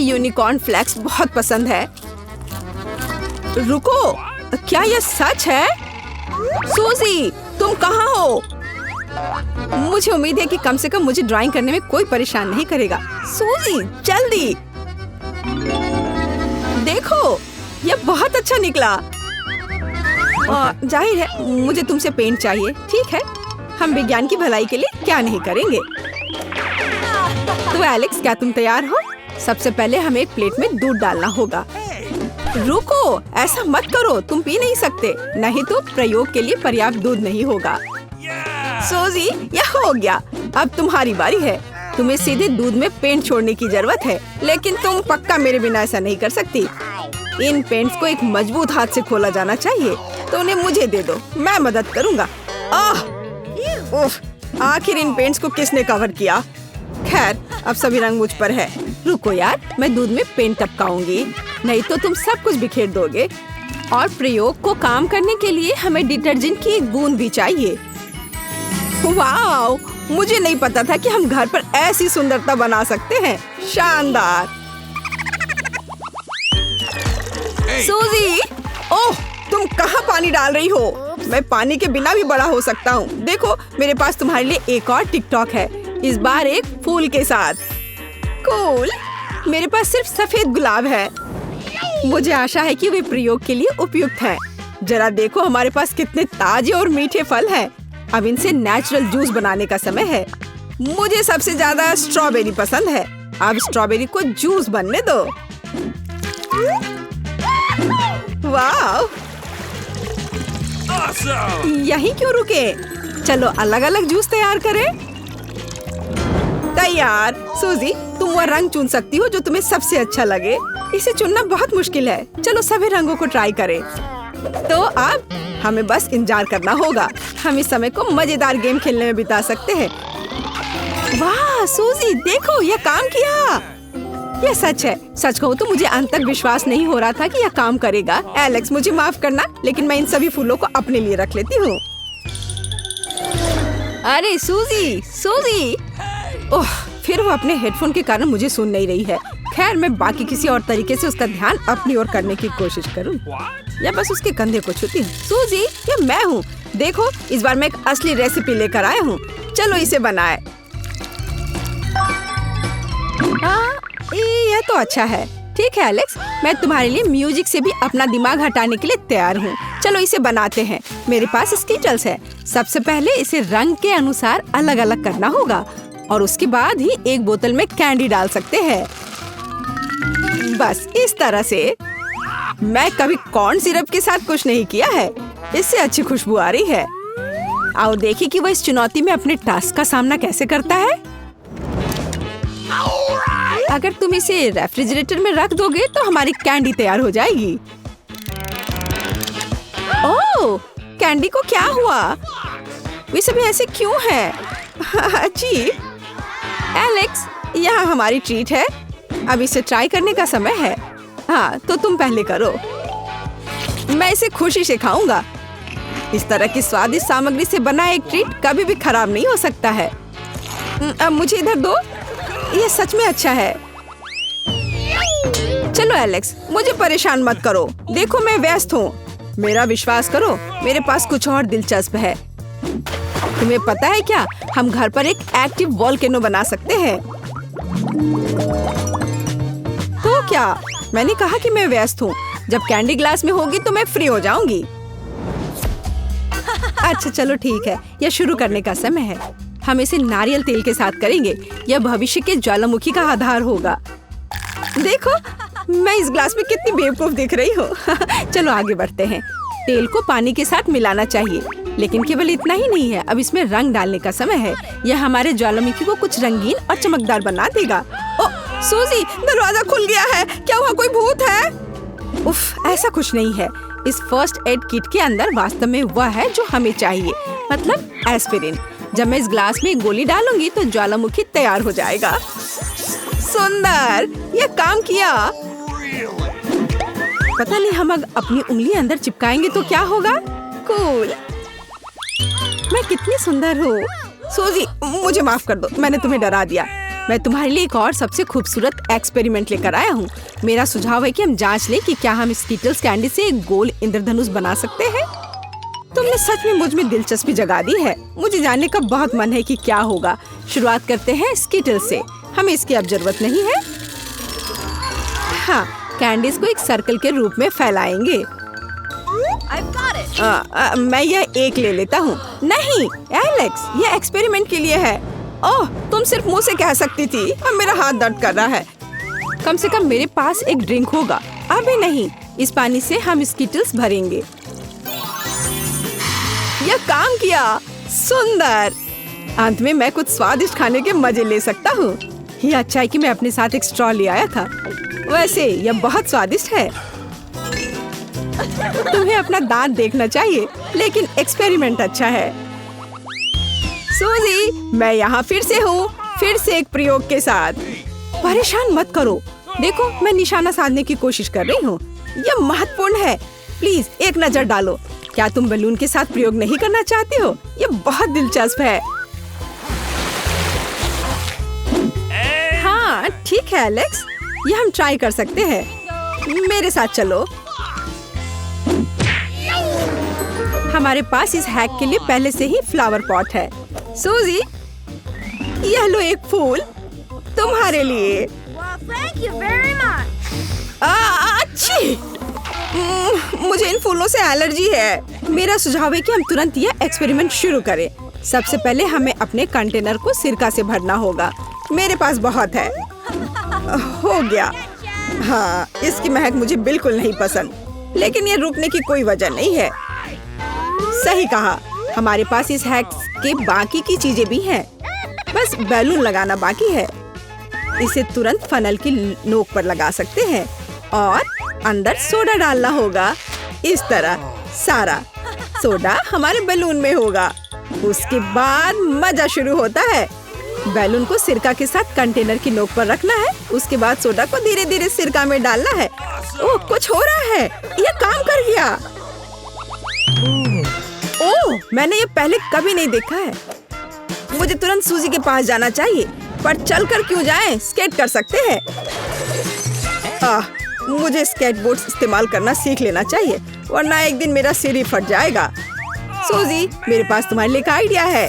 Unicorn flex बहुत पसंद है। रुको, क्या ये सच है? सूजी, तुम कहाँ हो? मुझे उम्मीद है कि कम से कम मुझे ड्राइंग करने में कोई परेशान नहीं करेगा। सूजी, जल्दी देखो, ये बहुत अच्छा निकला। जाहिर है मुझे तुमसे पेंट चाहिए। ठीक है, हम विज्ञान की भलाई के लिए क्या नहीं करेंगे। तो एलेक्स, क्या तुम तैयार हो? सबसे पहले हमें एक प्लेट में दूध डालना होगा। रुको, ऐसा मत करो, तुम पी नहीं सकते, नहीं तो प्रयोग के लिए पर्याप्त दूध नहीं होगा। सूजी, यह हो गया। अब तुम्हारी बारी है। तुम्हें सीधे दूध में पेंट छोड़ने की जरूरत है, लेकिन तुम पक्का मेरे बिना ऐसा नहीं कर सकती। इन पेंट्स को एक मजबूत हाथ से खोला जाना चाहिए, तो उन्हें मुझे दे दो, मैं मदद करूँगा। उफ, आखिर इन पेंट्स को किसने कवर किया? खैर, अब सभी रंग मुझ पर है। रुको यार, मैं दूध में पेंट टपकाऊंगी, नहीं तो तुम सब कुछ बिखेर दोगे। और प्रयोग को काम करने के लिए हमें डिटर्जेंट की एक बूंद भी चाहिए। वाओ, मुझे नहीं पता था कि हम घर पर ऐसी सुंदरता बना सकते हैं। शानदार। सूजी, ओह, तुम कहाँ पानी डाल रही हो? मैं पानी के बिना भी बड़ा हो सकता हूँ। देखो, मेरे पास तुम्हारे लिए एक और टिकटॉक है, इस बार एक फूल के साथ। कूल। मेरे पास सिर्फ सफेद गुलाब है। मुझे आशा है कि वे प्रयोग के लिए उपयुक्त हैं। जरा देखो, हमारे पास कितने ताजे और मीठे फल हैं। अब इनसे नेचुरल जूस बनाने का समय है। मुझे सबसे ज्यादा स्ट्रॉबेरी पसंद है। अब स्ट्रॉबेरी को जूस बनने दो। वाह, यहीं क्यों रुके? चलो अलग अलग जूस तैयार करें। तैयार। सूजी, तुम वह रंग चुन सकती हो जो तुम्हें सबसे अच्छा लगे। इसे चुनना बहुत मुश्किल है। चलो सभी रंगों को ट्राई करें। तो अब हमें बस इंतजार करना होगा। हम इस समय को मजेदार गेम खेलने में बिता सकते हैं। वाह सूजी, देखो, यह काम किया। यह सच है। सच कहूँ तो मुझे अंत तक विश्वास नहीं हो रहा था कि यह काम करेगा। एलेक्स, मुझे माफ करना, लेकिन मैं इन सभी फूलों को अपने लिए रख लेती हूँ। अरे सूजी, सूजी! ओह, फिर वो अपने हेडफोन के कारण मुझे सुन नहीं रही है। खैर, मैं बाकी किसी और तरीके से उसका ध्यान अपनी ओर करने की कोशिश करूँ, या बस उसके कंधे को छूती हूँ। सूजी, ये मैं हूँ। देखो, इस बार मैं एक असली रेसिपी लेकर आया हूँ। चलो इसे बनाए। यह तो अच्छा है। ठीक है एलेक्स, मैं तुम्हारे लिए म्यूजिक से भी अपना दिमाग हटाने के लिए तैयार हूँ। चलो इसे बनाते हैं। मेरे पास स्कीटल्स है। सबसे पहले इसे रंग के अनुसार अलग अलग करना होगा और उसके बाद ही एक बोतल में कैंडी डाल सकते हैं। बस इस तरह से। मैं कभी कॉर्न सिरप के साथ कुछ नहीं किया है। इससे अच्छी खुशबू आ रही है। आओ देखिए कि वह इस चुनौती में अपने टास्क का सामना कैसे करता है। अगर तुम इसे रेफ्रिजरेटर में रख दोगे तो हमारी कैंडी तैयार हो जाएगी। ओह, कैंडी को क्या हुआ? वे सभी ऐसे क्यों हैं? अजीब। एलेक्स, यहाँ हमारी ट्रीट है। अब इसे ट्राई करने का समय है। हाँ, तो तुम पहले करो। मैं इसे खुशी से खाऊंगा। इस तरह की स्वादिष्ट सामग्री से बना एक ट्रीट कभी भी खराब नहीं हो सकता है। अब मुझे इधर दो। ये सच में अच्छा है। चलो एलेक्स, मुझे परेशान मत करो। देखो, मैं व्यस्त हूँ। मेरा विश्वास करो, मेरे पास कुछ और दिलचस्प है। तुम्हें पता है क्या, हम घर पर एक एक्टिव वोल्केनो बना सकते हैं। तो क्या? मैंने कहा कि मैं व्यस्त हूँ। जब कैंडी ग्लास में होगी तो मैं फ्री हो जाऊंगी। अच्छा चलो ठीक है, यह शुरू करने का समय है। हम इसे नारियल तेल के साथ करेंगे। यह भविष्य के ज्वालामुखी का आधार होगा। देखो, मैं इस ग्लास में कितनी बेवकूफ दिख रही हूँ। चलो आगे बढ़ते हैं। तेल को पानी के साथ मिलाना चाहिए, लेकिन केवल इतना ही नहीं है। अब इसमें रंग डालने का समय है। यह हमारे ज्वालामुखी को कुछ रंगीन और चमकदार बना देगा। ओह सूजी, दरवाजा खुल गया है। क्या वहाँ कोई भूत है? उफ, ऐसा कुछ नहीं है। इस फर्स्ट एड किट के अंदर वास्तव में वह है जो हमें चाहिए, मतलब एस्पिरिन। जब मैं इस ग्लास में एक गोली डालूंगी तो ज्वालामुखी तैयार हो जाएगा। सुंदर, यह काम किया। पता नहीं, हम अपनी उंगली अंदर चिपकाएंगे तो क्या होगा। कूल। मैं कितनी सुंदर हूँ। सूजी, मुझे माफ कर दो, मैंने तुम्हें डरा दिया। मैं तुम्हारे लिए एक और सबसे खूबसूरत एक्सपेरिमेंट लेकर आया हूँ। मेरा सुझाव है कि हम जांच लें कि क्या हम स्कीटल्स कैंडी से एक गोल इंद्रधनुष बना सकते हैं। तुमने सच में मुझ में दिलचस्पी जगा दी है। मुझे जानने का बहुत मन है कि क्या होगा। शुरुआत करते हैं स्कीटल्स से। हमें इसकी अब जरूरत नहीं है। हाँ, कैंडीज को एक सर्कल के रूप में फैलाएंगे। मैं यह एक ले लेता हूँ। नहीं एलेक्स, यह एक्सपेरिमेंट के लिए है। ओह, तुम सिर्फ मुंह से कह सकती थी। अब मेरा हाथ दर्द कर रहा है। कम से कम मेरे पास एक ड्रिंक होगा। अभी नहीं, इस पानी से हम स्कीटल्स भरेंगे। यह काम किया। सुंदर। अंत में मैं कुछ स्वादिष्ट खाने के मजे ले सकता हूँ। यह अच्छा है कि मैं अपने साथ एक स्ट्रॉ ले आया था। वैसे यह बहुत स्वादिष्ट है। तुम्हें अपना दांत देखना चाहिए, लेकिन एक्सपेरिमेंट अच्छा है। सूजी, मैं यहाँ फिर से हूँ, फिर से एक प्रयोग के साथ। परेशान मत करो। देखो, मैं निशाना साधने की कोशिश कर रही हूँ। यह महत्वपूर्ण है। प्लीज एक नजर डालो। क्या तुम बलून के साथ प्रयोग नहीं करना चाहते हो? यह बहुत दिलचस्प है। हाँ ठीक है एलेक्स, यह हम ट्राई कर सकते हैं। मेरे साथ चलो। हमारे पास इस हैक के लिए पहले से ही फ्लावर पॉट है। सूजी, यह लो एक फूल तुम्हारे लिए। अच्छी। मुझे इन फूलों से एलर्जी है। मेरा सुझाव है कि हम तुरंत यह एक्सपेरिमेंट शुरू करें। सबसे पहले हमें अपने कंटेनर को सिरका से भरना होगा। मेरे पास बहुत है। हो गया। हाँ, इसकी महक मुझे बिल्कुल नहीं पसंद, लेकिन ये रुकने की कोई वजह नहीं है। सही कहा। हमारे पास इस हैक के बाकी की चीजें भी हैं। बस बैलून लगाना बाकी है। इसे तुरंत फनल की नोक पर लगा सकते हैं और अंदर सोडा डालना होगा। इस तरह सारा सोडा हमारे बैलून में होगा। उसके बाद मजा शुरू होता है। बैलून को सिरका के साथ कंटेनर की नोक पर रखना है। उसके बाद सोडा को धीरे धीरे सिरका में डालना है। ओह, कुछ हो रहा है। यह काम कर गया। ओह, मैंने ये पहले कभी नहीं देखा है। मुझे तुरंत सूजी के पास जाना चाहिए, पर चलकर क्यों जाएं? स्केट कर सकते हैं। मुझे स्केटबोर्ड इस्तेमाल करना सीख लेना चाहिए, वरना एक दिन मेरा सिर ही फट जाएगा। सूजी, मेरे पास तुम्हारे लिए एक आइडिया है।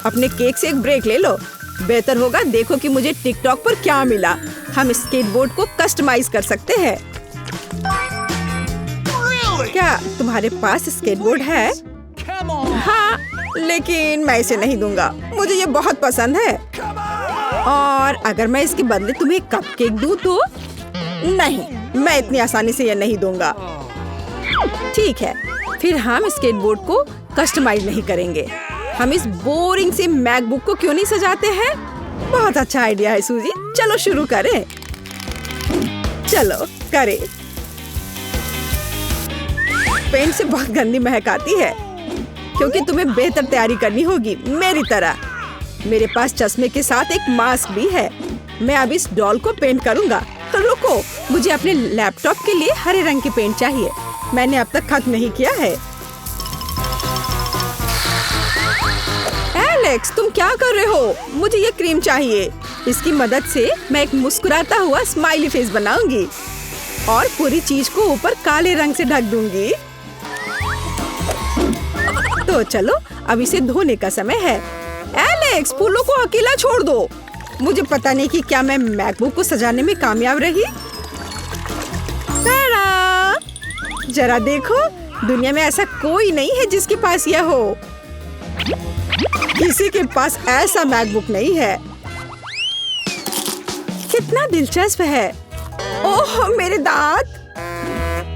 अपने केक से एक ब्रेक ले लो। बेहतर होगा देखो कि मुझे टिकटॉक पर क्या मिला। हम स्केटबोर्ड को कस्टमाइज कर सकते हैं। क्या तुम्हारे पास स्केटबोर्ड है? हाँ, लेकिन मैं इसे नहीं दूंगा। मुझे ये बहुत पसंद है। और अगर मैं इसके बदले तुम्हें कपकेक दूं तो? नहीं, मैं इतनी आसानी से ये नहीं दूंगा। ठीक है, फिर हम स्केटबोर्ड को कस्टमाइज नहीं करेंगे। हम इस बोरिंग से मैकबुक को क्यों नहीं सजाते हैं? बहुत अच्छा आइडिया है सूजी। चलो शुरू करें। चलो करें। पेंट से बहुत गंदी महक आती है, क्योंकि तुम्हें बेहतर तैयारी करनी होगी मेरी तरह। मेरे पास चश्मे के साथ एक मास्क भी है। मैं अब इस डॉल को पेंट करूंगा। रुको, मुझे अपने लैपटॉप के लिए हरे रंग की पेंट चाहिए। मैंने अब तक खत्म नहीं किया है। एलेक्स, तुम क्या कर रहे हो? मुझे ये क्रीम चाहिए। इसकी मदद से मैं एक मुस्कुराता हुआ स्माइली फेस बनाऊंगी और पूरी चीज को ऊपर काले रंग से ढक दूंगी। तो चलो, अब इसे धोने का समय है। एलेक्स, फूलों को अकेला छोड़ दो। मुझे पता नहीं कि क्या मैं मैकबुक को सजाने में कामयाब रही। जरा देखो, दुनिया में ऐसा कोई नहीं है जिसके पास यह हो। किसी के पास ऐसा मैकबुक नहीं है। कितना दिलचस्प है। ओह, मेरे दांत।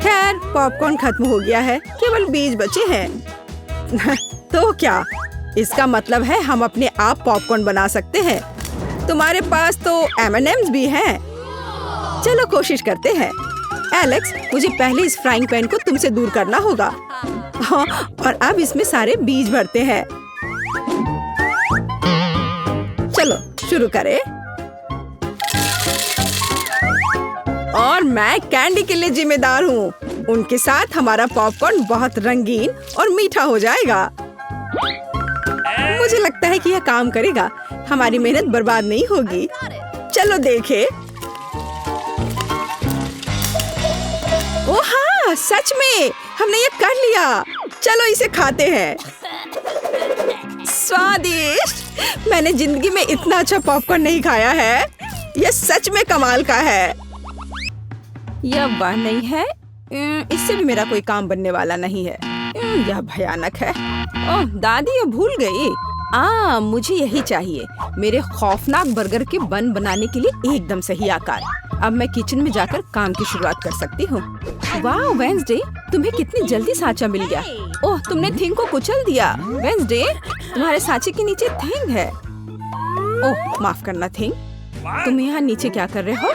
खैर, पॉपकॉर्न खत्म हो गया है, केवल बीज बचे हैं। तो क्या इसका मतलब है हम अपने आप पॉपकॉर्न बना सकते हैं? तुम्हारे पास तो M&M's भी हैं। चलो कोशिश करते हैं। एलेक्स, मुझे पहले इस फ्राइंग पैन को तुमसे दूर करना होगा। हाँ, और अब इसमें सारे बीज भरते हैं। चलो शुरू करें। और मैं कैंडी के लिए जिम्मेदार हूँ। उनके साथ हमारा पॉपकॉर्न बहुत रंगीन और मीठा हो जाएगा। मुझे लगता है कि यह काम करेगा। हमारी मेहनत बर्बाद नहीं होगी। चलो देखे। ओ हाँ, सच में हमने ये कर लिया। चलो इसे खाते हैं। स्वादिष्ट। मैंने जिंदगी में इतना अच्छा पॉपकॉर्न नहीं खाया है। यह सच में कमाल का है। यह वह नहीं है। इससे भी मेरा कोई काम बनने वाला नहीं है। यह भयानक है। ओह दादी, ये भूल गई। मुझे यही चाहिए। मेरे खौफनाक बर्गर के बन बनाने के लिए एकदम सही आकार। अब मैं किचन में जाकर काम की शुरुआत कर सकती हूँ। वाह वेंसडे, तुम्हें कितनी जल्दी सांचा मिल गया। ओह, तुमने थिंग को कुचल दिया। वेंसडे, तुम्हारे सांचे के नीचे थिंग है। ओह माफ करना थिंग, तुम यहाँ नीचे क्या कर रहे हो?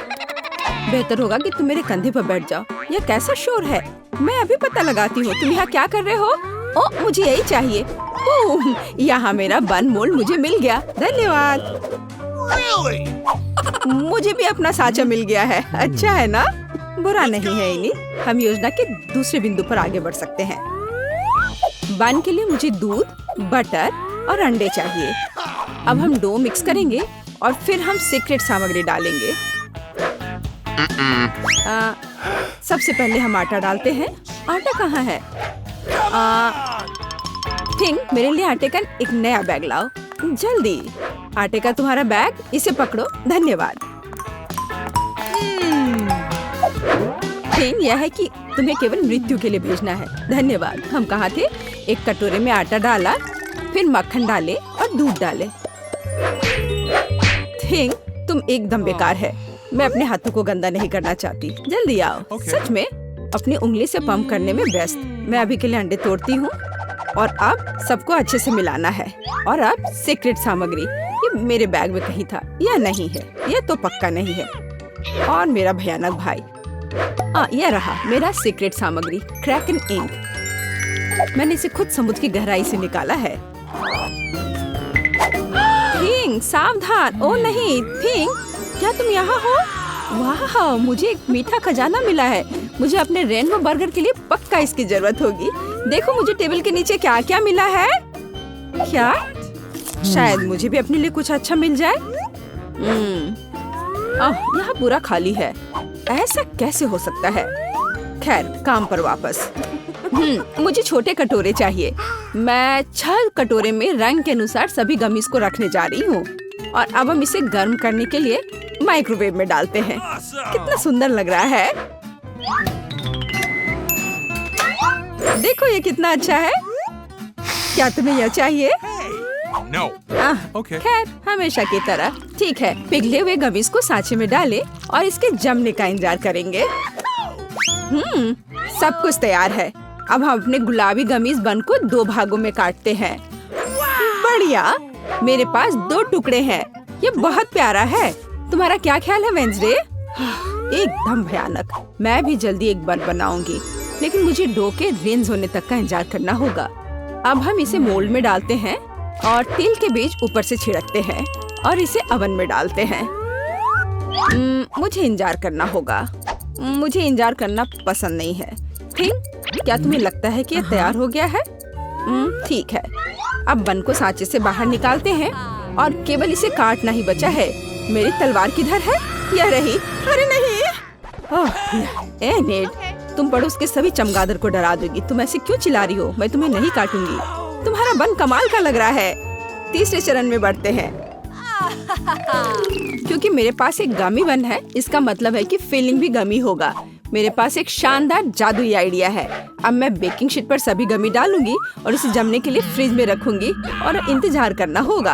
बेहतर होगा कि तुम मेरे कंधे पर बैठ जाओ। यह कैसा शोर है? मैं अभी पता लगाती हूँ। तुम यहाँ क्या कर रहे हो? ओह, मुझे यही चाहिए। ओह, यहाँ मेरा बन मोल्ड मुझे मिल गया। धन्यवाद। मुझे भी अपना सांचा मिल गया है। अच्छा है ना? बुरा नहीं है इनी। हम योजना के दूसरे बिंदु पर आगे बढ़ सकते हैं। बन के लिए मुझे दूध, बटर और अंडे चाहिए। अब हम डो मिक्स करेंगे और फिर हम सीक्रेट सामग्री डालेंगे। सबसे पहले हम आटा डालते हैं। आटा कहाँ है? थिंग, मेरे लिए आटे का एक नया बैग लाओ जल्दी। आटे का तुम्हारा बैग, इसे पकड़ो। धन्यवाद। थिंग, यह है कि तुम्हें केवल मृत्यु के लिए भेजना है। धन्यवाद। हम कहाँ थे? एक कटोरे में आटा डाला, फिर मक्खन डाले और दूध डाले। थिंग, तुम एकदम बेकार है। मैं अपने हाथों को गंदा नहीं करना चाहती। जल्दी आओ। सच में अपनी उंगली से पंप करने में व्यस्त। मैं अभी के लिए अंडे तोड़ती हूँ और अब सबको अच्छे से मिलाना है। और अब सीक्रेट सामग्री, ये मेरे बैग में कहीं था। यह नहीं है, यह तो पक्का नहीं है। और मेरा भयानक भाई, यह रहा मेरा सीक्रेट सामग्री, क्रैकन इंक। मैंने इसे खुद समुद्र की गहराई से निकाला है। थिंग, सावधान। ओ नहीं थिंग, क्या तुम यहाँ हो? वाह, मुझे एक मीठा खजाना मिला है। मुझे अपने रेनबो बर्गर के लिए पक्का इसकी जरूरत होगी। देखो मुझे टेबल के नीचे क्या क्या मिला है। क्या? शायद मुझे भी अपने लिए कुछ अच्छा मिल जाए। यहाँ पूरा खाली है। ऐसा कैसे हो सकता है? खैर, काम पर वापस। मुझे छोटे कटोरे चाहिए। मैं 6 कटोरे में रंग के अनुसार सभी गमीज को रखने जा रही हूँ। और अब हम इसे गर्म करने के लिए माइक्रोवेव में डालते हैं। कितना सुंदर लग रहा है। देखो ये कितना अच्छा है। क्या तुम्हें यह चाहिए? No. Okay. खैर, हमेशा की तरह। ठीक है, पिघले हुए गमीज को सांचे में डालें और इसके जमने का इंतजार करेंगे। सब कुछ तैयार है। अब हम अपने गुलाबी गमीज बन को 2 भागों में काटते हैं। बढ़िया, मेरे पास 2 टुकड़े हैं। ये बहुत प्यारा है। तुम्हारा क्या ख्याल है वेंसडे? एकदम भयानक। मैं भी जल्दी एक बन बनाऊंगी, लेकिन मुझे डो के रेंज होने तक का इंतजार करना होगा। अब हम इसे मोल्ड में डालते हैं और तिल के बीज ऊपर से छिड़कते हैं और इसे ओवन में डालते हैं। मुझे इंतजार करना होगा। मुझे इंतजार करना पसंद नहीं है। थिंग, क्या तुम्हें लगता है कि यह तैयार हो गया है? ठीक है। अब बन को सांचे से बाहर निकालते हैं और केवल इसे काटना ही बचा है। मेरी तलवार किधर है? यह रही। अरे नहीं। नेट, तुम पड़ोस के सभी चमगादड़ को डरा दोगी। तुम ऐसे क्यों चिल्ला रही हो? मैं तुम्हें नहीं काटूंगी। तुम्हारा बन कमाल का लग रहा है। तीसरे चरण में बढ़ते हैं। क्योंकि मेरे पास एक गमी बन है, इसका मतलब है कि फिलिंग भी गमी होगा। मेरे पास एक शानदार जादुई आइडिया है। अब मैं बेकिंग शीट पर सभी गमी डालूंगी और इसे जमने के लिए फ्रिज में रखूंगी और इंतजार करना होगा।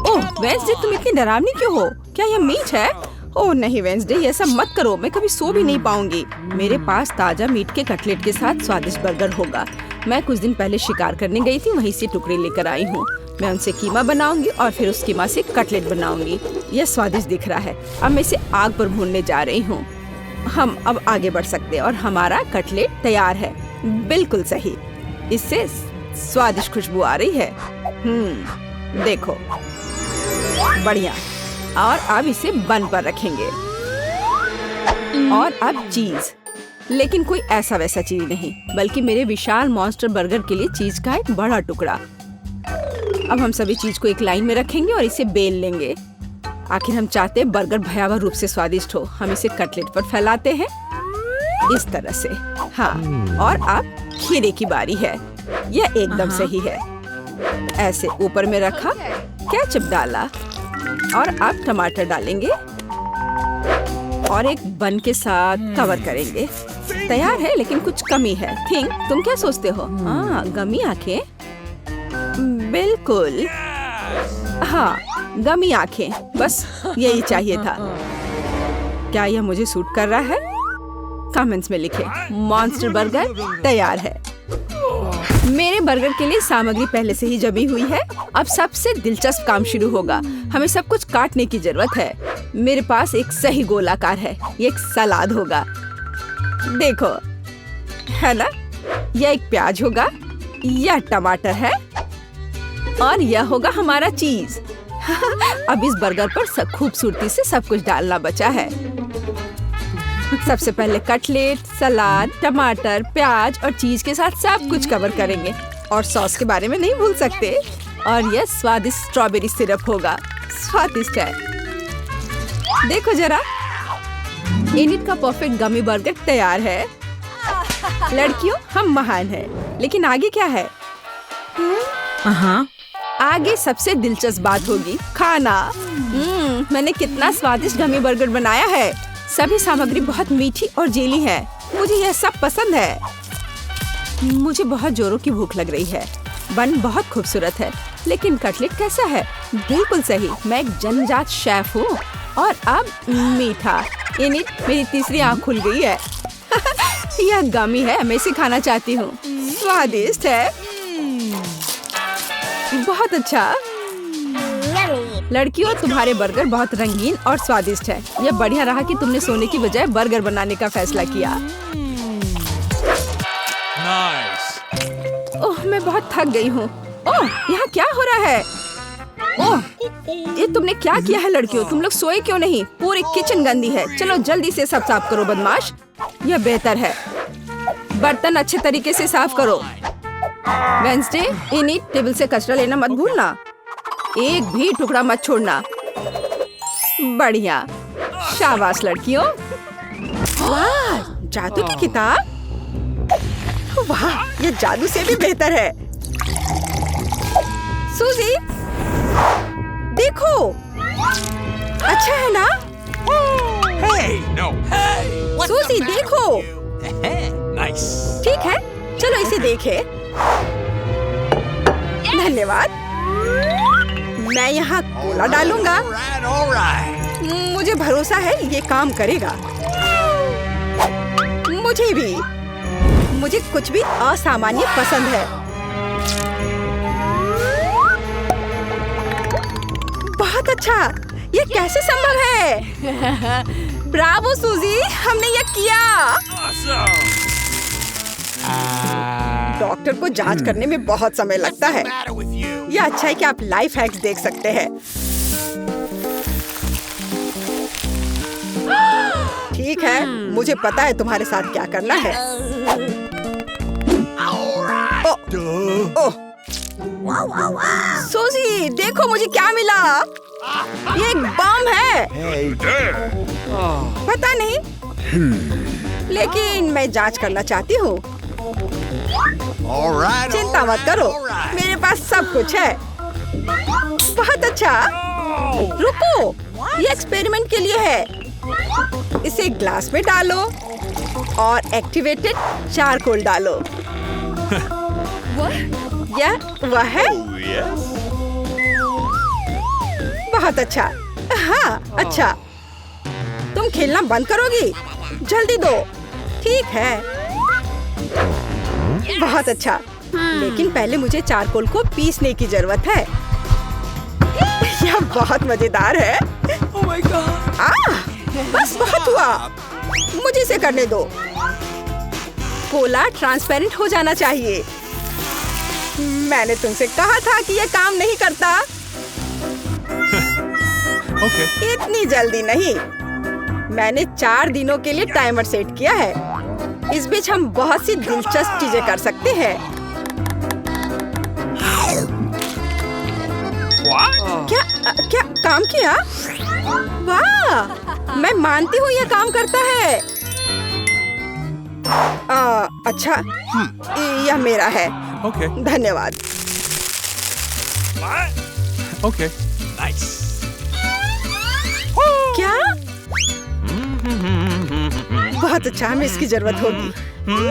ओह वेंसडे, तुम इतनी डरावनी क्यों हो? क्या यह मीट है? ओह नहीं वेंसडे, ये सब मत करो। मैं कभी सो भी नहीं पाऊंगी। मेरे पास ताजा मीट के कटलेट के साथ स्वादिष्ट बर्गर होगा। मैं कुछ दिन पहले शिकार करने गई थी, वहीं से टुकड़े लेकर आई हूँ। मैं उनसे कीमा बनाऊंगी और फिर उस कीमा से कटलेट बनाऊंगी। यह स्वादिष्ट दिख रहा है। अब मैं इसे आग पर भूनने जा रही हूँ। हम अब आगे बढ़ सकते हैं और हमारा कटलेट तैयार है। बिल्कुल सही, इससे स्वादिष्ट खुशबू आ रही है। देखो, बढ़िया। और अब इसे बन पर रखेंगे। और अब चीज, लेकिन कोई ऐसा वैसा चीज नहीं, बल्कि मेरे विशाल मॉन्स्टर बर्गर के लिए चीज का एक बड़ा टुकड़ा। अब हम सभी चीज को एक लाइन में रखेंगे और इसे बेल लेंगे। आखिर हम चाहते हैं बर्गर भयावह रूप से स्वादिष्ट हो। हम इसे कटलेट पर फैलाते हैं इस तरह से। हाँ, और अब खीरे की बारी है। यह एकदम सही है। ऐसे ऊपर में रखा, केचप डाला और अब टमाटर डालेंगे और एक बन के साथ कवर करेंगे। तैयार है, लेकिन कुछ कमी है। थिंक, तुम क्या सोचते हो? हाँ, गमी आंखें। बिल्कुल, हाँ, गमी आंखें, बस यही चाहिए था। क्या यह मुझे सूट कर रहा है? कमेंट्स में लिखें। मॉन्स्टर बर्गर तैयार है। मेरे बर्गर के लिए सामग्री पहले से ही जमी हुई है। अब सबसे दिलचस्प काम शुरू होगा। हमें सब कुछ काटने की जरूरत है। मेरे पास एक सही गोलाकार है। ये एक सलाद होगा, देखो, है ना? यह एक प्याज होगा, यह टमाटर है और यह होगा हमारा चीज। अब इस बर्गर पर खूबसूरती से सब कुछ डालना बचा है। सबसे पहले कटलेट, सलाद, टमाटर, प्याज और चीज के साथ सब कुछ कवर करेंगे। और सॉस के बारे में नहीं भूल सकते। और यह स्वादिष्ट स्ट्रॉबेरी सिरप होगा। स्वादिष्ट है। देखो जरा, इनिट का परफेक्ट गमी बर्गर तैयार है। लड़कियों, हम महान हैं, लेकिन आगे क्या है? आगे सबसे दिलचस्प बात होगी खाना। मैंने कितना स्वादिष्ट गमी बर्गर बनाया है। सभी सामग्री बहुत मीठी और जेली है। मुझे यह सब पसंद है। मुझे बहुत जोरों की भूख लग रही है। बन बहुत खूबसूरत है, लेकिन कटलेट कैसा है? बिल्कुल सही, मैं एक जन्मजात शेफ हूँ। और अब मीठा। इनिट, मेरी तीसरी आँख खुल गई है। यह गमी है, मैं इसे खाना चाहती हूँ। स्वादिष्ट है, बहुत अच्छा। लड़कियों, तुम्हारे बर्गर बहुत रंगीन और स्वादिष्ट है। यह बढ़िया रहा कि तुमने सोने की बजाय बर्गर बनाने का फैसला किया। Nice. ओह, मैं बहुत थक गई हूँ। ओह, यहाँ क्या हो रहा है? ओह, ये तुमने क्या किया है लड़कियों? तुम लोग सोए क्यों नहीं? पूरी किचन गंदी है। चलो जल्दी से सब साफ करो बदमाश। यह बेहतर है। बर्तन अच्छे तरीके से साफ करो। वेंसडे, इनिट, टेबल से कचरा लेना मत भूलना। एक भी टुकड़ा मत छोड़ना। बढ़िया, शाबाश लड़कियों। वाह, जादू की किताब। वाह, ये जादू से भी बेहतर है। सूजी, देखो, अच्छा है ना? Hey, no. Hey. सूजी, देखो। Nice. ठीक है, चलो इसे देखें। धन्यवाद। मैं यहाँ कोला डालूंगा। All right. मुझे भरोसा है ये काम करेगा। मुझे भी। मुझे कुछ भी असामान्य पसंद है। बहुत अच्छा। ये कैसे संभव है? ब्रावो सूजी, हमने ये किया। Awesome. डॉक्टर को जांच करने में बहुत समय लगता है। What's the matter with you? यह अच्छा है कि आप लाइफ हैक्स देख सकते हैं। ठीक है, मुझे पता है तुम्हारे साथ क्या करना है। ओह, सूजी, देखो मुझे क्या मिला। ये एक बम है। पता नहीं, लेकिन मैं जांच करना चाहती हूँ। चिंता मत करो, मेरे पास सब कुछ है। बहुत अच्छा। रुको, ये एक्सपेरिमेंट के लिए है। इसे ग्लास में डालो और एक्टिवेटेड चारकोल डालो। यह वह है। बहुत अच्छा। हाँ, अच्छा। तुम खेलना बंद करोगी? जल्दी दो। ठीक है, बहुत अच्छा। लेकिन पहले मुझे चारकोल को पीसने की जरूरत है। यह बहुत मजेदार है। Oh my God. बस बहुत हुआ। मुझे इसे करने दो। कोला ट्रांसपेरेंट हो जाना चाहिए। मैंने तुमसे कहा था कि यह काम नहीं करता। Okay. इतनी जल्दी नहीं। मैंने 4 दिनों के लिए टाइमर सेट किया है। इस बीच हम बहुत सी दिलचस्प चीजें कर सकते हैं। What? क्या काम किया? वाह, मैं मानती हूँ यह काम करता है। अच्छा, यह मेरा है। Okay. धन्यवाद। Okay. Nice. क्या? बहुत अच्छा, हमें इसकी जरूरत होगी।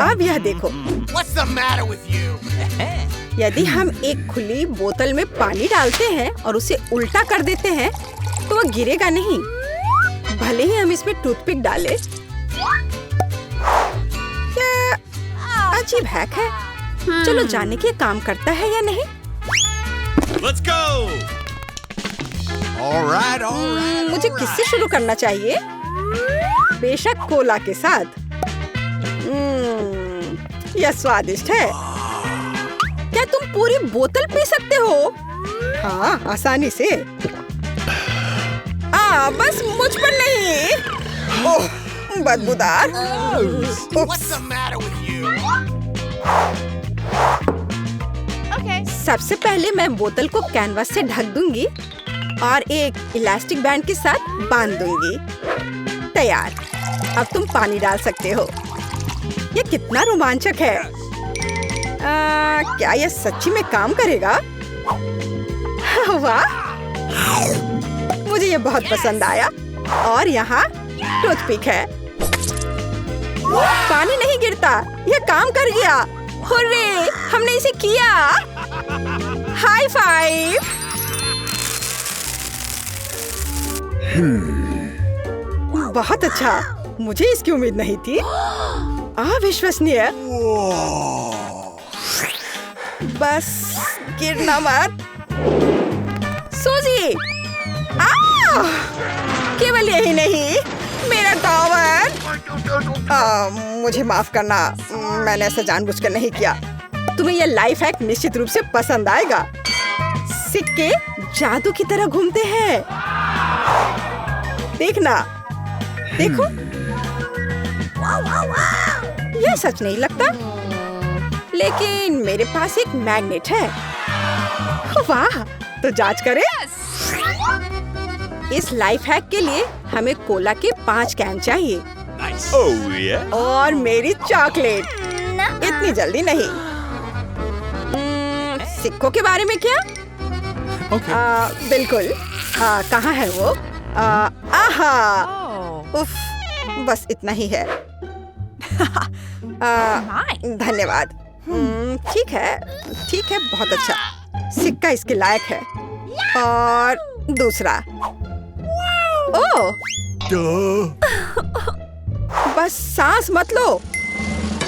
अब यह देखो, What's the matter with you? यदि हम एक खुली बोतल में पानी डालते हैं और उसे उल्टा कर देते हैं तो वह गिरेगा नहीं, भले ही हम इसमें टूथपिक डालें। क्या अजीब हैक है। चलो जाने के काम करता है या नहीं। Let's go. All right. मुझे किससे शुरू करना चाहिए? बेशक कोला के साथ। यह स्वादिष्ट है। क्या तुम पूरी बोतल पी सकते हो? हाँ, आसानी से। बस मुझ पर नहीं। ओह, बदबूदार। What's the matter with you? सबसे पहले मैं बोतल को कैनवास से ढक दूंगी और एक इलास्टिक बैंड के साथ बांध दूंगी। तैयार। अब तुम पानी डाल सकते हो। यह कितना रोमांचक है। क्या यह सच्ची में काम करेगा? वाह, मुझे यह बहुत पसंद आया। और यहाँ टूथपिक है। पानी नहीं गिरता, यह काम कर गया। हुर्रे, हमने इसे किया। High five. बहुत अच्छा, मुझे इसकी उम्मीद नहीं थी। अविश्वसनीय। बस गिरना मत। सूजी, केवल यही नहीं, मेरा टॉवर। मुझे माफ करना, मैंने ऐसा जानबूझकर नहीं किया। तुम्हें यह लाइफ हैक निश्चित रूप से पसंद आएगा। सिक्के जादू की तरह घूमते हैं। देखना, देखो। यह सच नहीं लगता, लेकिन मेरे पास एक मैग्नेट है। वाह, तो जांच करें। इस लाइफ हैक के लिए हमें कोला के 5 कैन चाहिए। Nice. Oh yeah. और मेरी चॉकलेट। इतनी जल्दी नहीं। सिक्कों के बारे में क्या? Okay. बिल्कुल। कहाँ है वो? आहा। उफ, बस इतना ही है। धन्यवाद। ठीक है, बहुत अच्छा। सिक्का इसके लायक है। और दूसरा। ओह, बस सांस मत लो।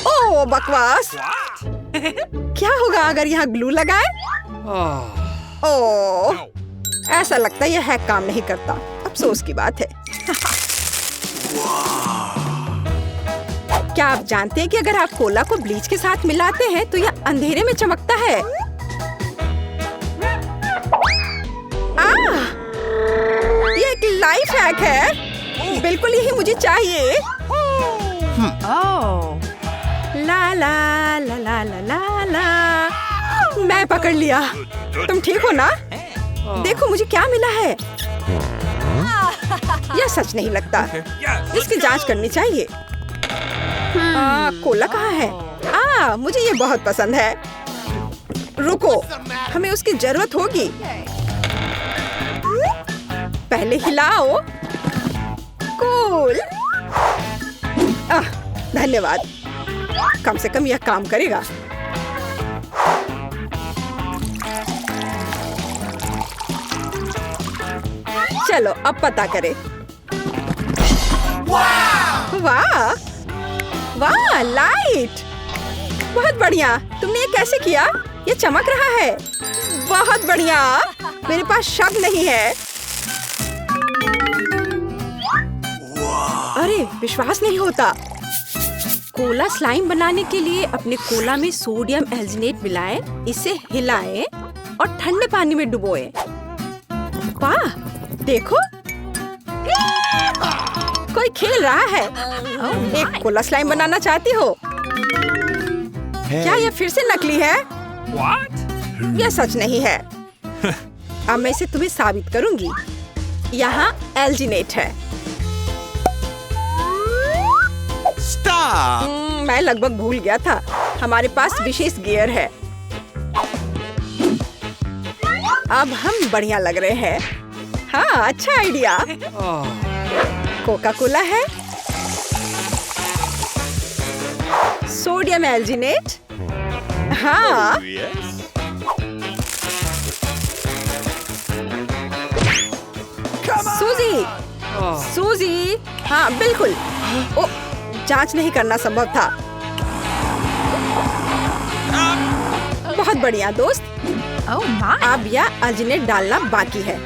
ओह, बकवास। क्या होगा अगर यहाँ ग्लू लगाए? ओह, ऐसा लगता है यह हैक काम नहीं करता। अफसोस की बात है। क्या आप जानते हैं कि अगर आप कोला को ब्लीच के साथ मिलाते हैं तो यह अंधेरे में चमकता है? ये एक लाइफ हैक है। बिल्कुल यही मुझे चाहिए। ला ला ला ला ला ला ला। मैं पकड़ लिया। तुम ठीक हो ना? देखो मुझे क्या मिला है। यह सच नहीं लगता। इसकी जांच करनी चाहिए। कोला कहाँ है? मुझे ये बहुत पसंद है। रुको, हमें उसकी जरूरत होगी। पहले हिलाओ। कूल। धन्यवाद। कम से कम यह काम करेगा। चलो अब पता करें। वाह वाह, लाइट। बहुत बढ़िया। तुमने ये कैसे किया? ये चमक रहा है। बहुत बढ़िया। मेरे पास शब्द नहीं है। अरे विश्वास नहीं होता। कोला स्लाइम बनाने के लिए अपने कोला में सोडियम एल्जिनेट मिलाएं, इसे हिलाएं और ठंडे पानी में डुबोएं। वाह, देखो कोई खेल रहा है। एक कोला स्लाइम बनाना चाहती हो? क्या यह फिर से नकली है? What? यह सच नहीं है। अब मैं इसे तुम्हें साबित करूंगी। यहाँ एल्जिनेट है। Stop! मैं लगभग भूल गया था, हमारे पास विशेष गियर है। अब हम बढ़िया लग रहे हैं। हाँ, अच्छा आइडिया। कोका कोला है, सोडियम एल्जिनेट। हाँ, Oh, yes. सूजी, सूजी। हाँ, बिल्कुल। ओ, जांच नहीं करना संभव था। बहुत बढ़िया दोस्त। अब यह एल्जिनेट डालना बाकी है।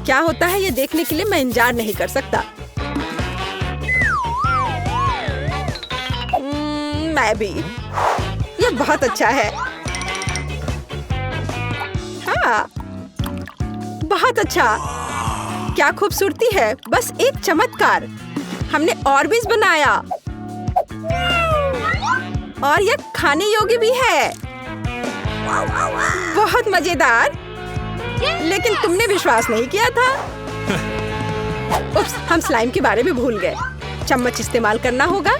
क्या होता है ये देखने के लिए मैं इंतजार नहीं कर सकता। मैं भी। ये बहुत अच्छा है। हाँ, बहुत अच्छा। क्या खूबसूरती है, बस एक चमत्कार। हमने ऑर्बिस बनाया और यह खाने योग्य भी है। बहुत मजेदार। लेकिन तुमने विश्वास नहीं किया था। उप्स, हम स्लाइम के बारे में भूल गए। चम्मच इस्तेमाल करना होगा,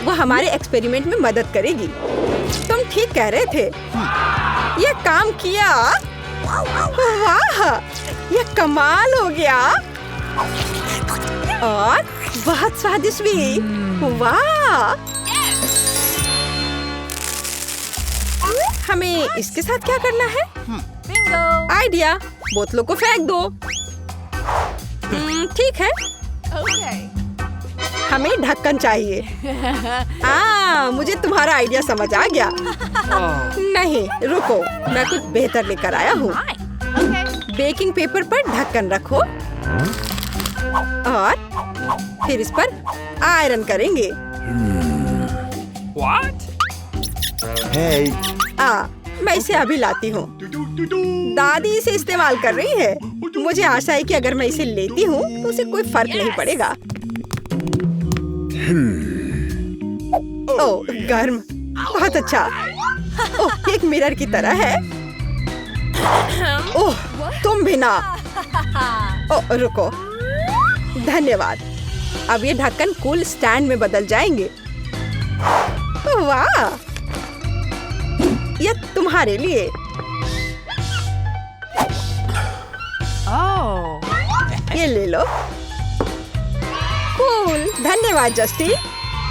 वो हमारे एक्सपेरिमेंट में मदद करेगी। तुम ठीक कह रहे थे, ये काम किया। वाह, ये कमाल हो गया और बहुत स्वादिष्ट भी। वाह, हमें इसके साथ क्या करना है? आइडिया, बोतलों को फेंक दो। ठीक है। हमें ढक्कन चाहिए। मुझे तुम्हारा आइडिया समझ आ गया। नहीं, रुको, मैं कुछ बेहतर लेकर आया हूँ। बेकिंग पेपर पर ढक्कन रखो और फिर इस पर आयरन करेंगे। What? Hey. मैं इसे अभी लाती हूँ। दादी इसे इस्तेमाल कर रही है। मुझे आशा है कि अगर मैं इसे लेती हूँ तो उसे कोई फर्क नहीं पड़ेगा। ओह, गर्म, बहुत अच्छा। ओह, एक मिरर की तरह है। ओह, तुम भी ना। ओह, रुको, धन्यवाद। अब ये ढक्कन कूल स्टैंड में बदल जाएंगे। वाह, ये तुम्हारे लिए। ये ले लो। कूल, धन्यवाद जस्टिन।